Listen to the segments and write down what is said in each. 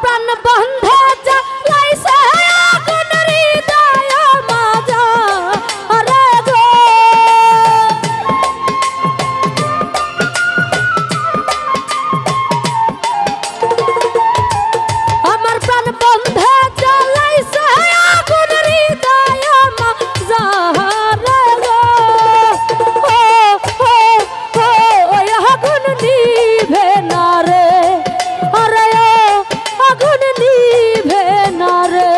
প্রাণ বন্ধে জ্বালাইছে আগুন হৃদয় মাজা রে গো। আমার প্রাণ বন্ধে জ্বালাইছে আগুন হৃদয় মাজা রে গো। আগুন নিভে না রে, আরে আগুন নিভে না রে।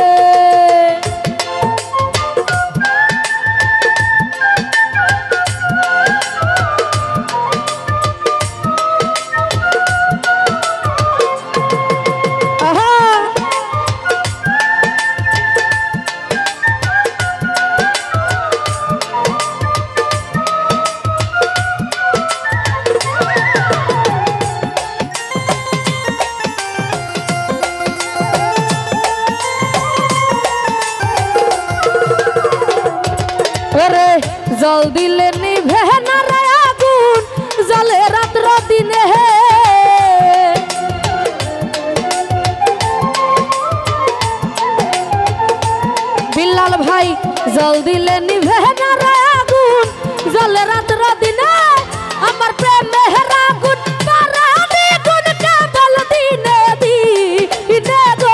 জল দিলে নিভে না রে আগুন, জলে রাত্র দিনে বিল্লাল ভাই। জল দিলে নিভে না রে আগুন, জলে রাত্র দিনে আমার প্রেমের আগুন পারা দ্বিগুণ কেবল দিনে দিনে গো।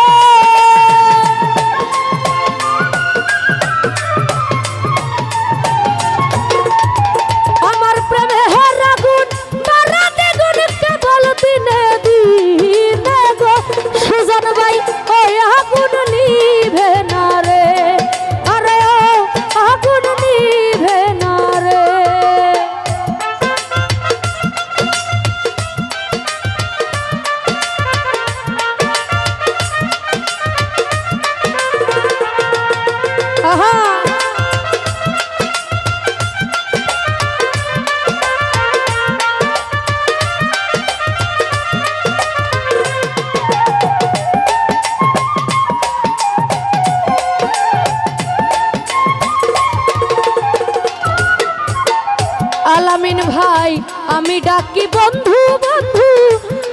আলামিন ভাই আমি ডাকি বন্ধু বন্ধু,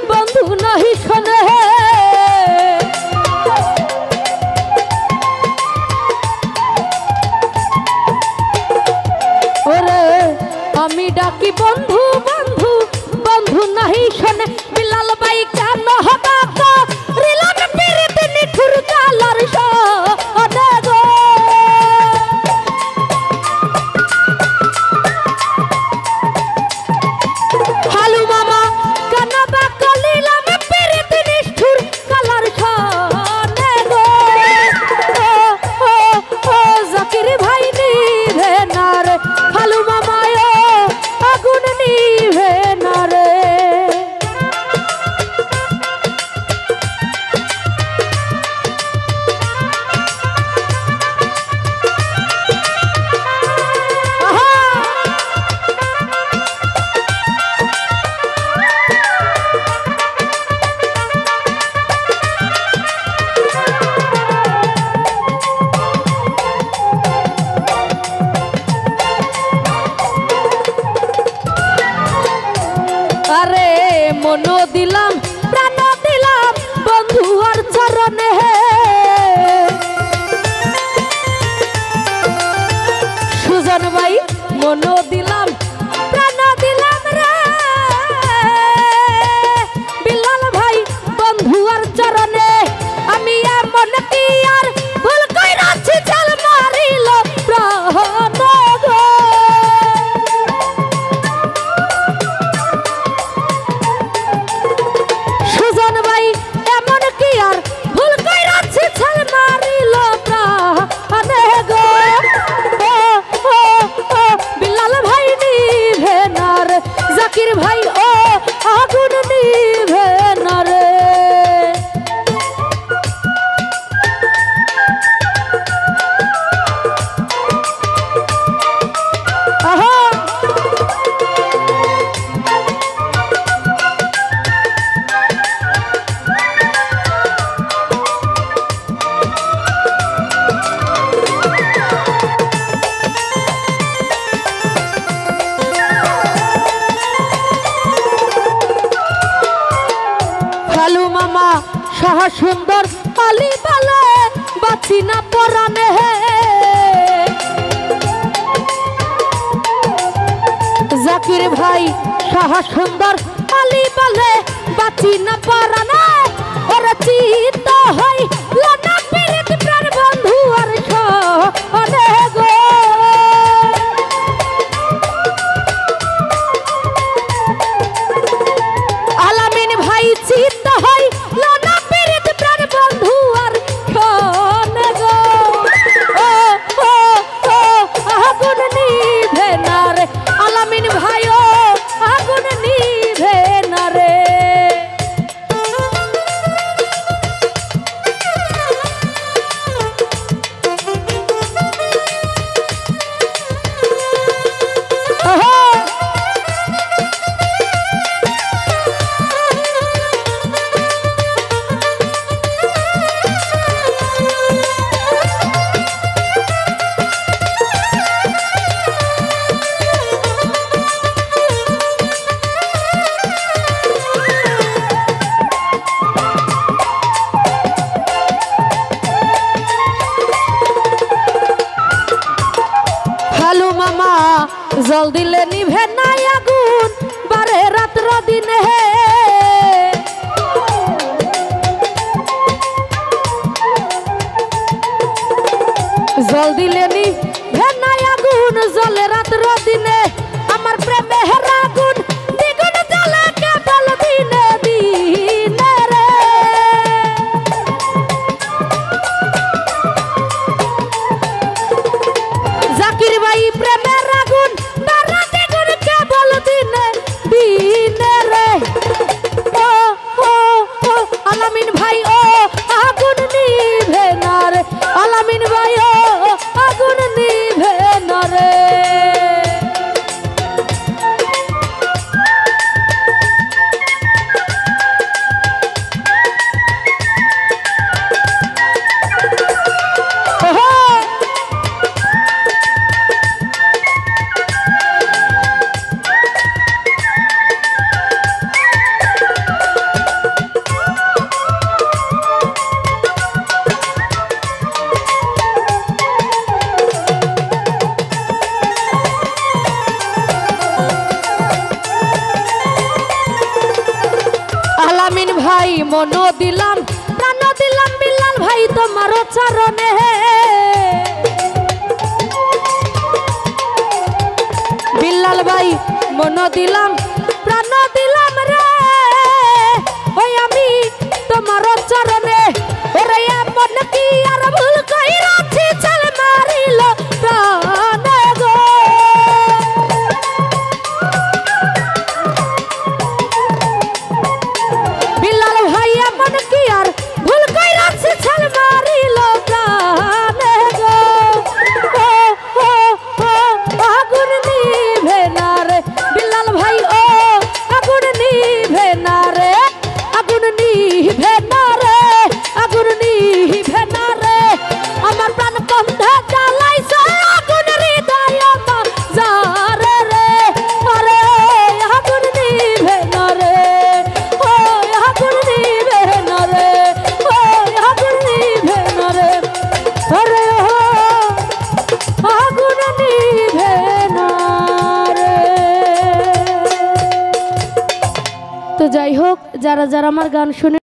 বন্ধু নাহি শোনে। ওরে আমি ডাকি বন্ধু বন্ধু, বন্ধু নাহি শোনে। বিলাল ভাই কেন হবা তো রিলান পিরিত নিঠুর কালার শোনে গো। হালু মামা কেন বা কলিলাম পিরিত নিঠুর কালার শোনে গো। জাকির ভাই নিভে না রে, হালু মামা আগুন নিভে না রে। আরে মনো দিলাম প্রাণ দিলাম বন্ধু আর চরণে, সুজন ভাই মনো দিলাম প্রাণ দিলাম রে। বিলাল ভাই বন্ধু আর চরণে আমি এমন কি আর ভুল কইরাছি জাল মারিল প্রাণ গো। সুজন ভাই এমন কি আর ভুল কইরাছি জাল মারিল প্রাণ গো। বিলাল ভাই নিভে না রে, জাকির ভাই ও আগুন নিভে না রে। সহ সুন্দর আলি বলে বাঁচি না পরাণে। জাকির ভাই সহ সুন্দর আলি বলে বাঁচি না পরাণে। ওরা চিত হই লনা পীড়িত প্রাণ বন্ধু আর সনে গো। আলামিন ভাই চিত হই লনা পীড়িত প্রাণ বন্ধু আর সনে গো। ও ও ও আগুন নিভে না রে আলামিন ভাই, ও আগুন নিভে না রে। জল দিলে নিভে নাই আগুন বারে রাত্র দিনে। জল দিলে নিভে নাই আগুন জলে রাত্র দিনে। আমার প্রেমের আগুন দ্বিগুণ জ্বলে কেবল দিনে দিনে রে। জাকির ভাই প্রেমের আগুন কেবল দিনে দিনে রে। ও ও ও আলামিন ভাই, ও আগুন নিভে না রে আলামিন ভাই, ও আগুন নিভে না রে। আলামিন ভাই মন দিলাম প্রাণ দিলাম বিল্লাল ভাই তোমার চরণে। বিল্লাল ভাই মন দিলাম প্রাণ দিলাম রে ওই আমি তোমার চরণে। ওরে মন কি আর ভুল কইরাছি চল মারিল প্রাণে গো। বিল্লাল ভাই এমন কি আর ভুল কইরাছি চল মারিল প্রাণে গো। ও ও ও আগুন নিভে না রে বিল্লাল ভাই, ও আগুন নিভে না রে আগুন নিভে না রে আগুন নিভে না রে। আমার প্রাণ বন্ধে জ্বালাইছে আগুন হৃদয় যারে রে। আরে আগুন নিভে না রে, ও আগুন নিভে না রে, ও আগুন নিভে না রে। আরে ও আগুন নিভে না রে। তো যাই হোক, যারা যারা আমার গান শুনে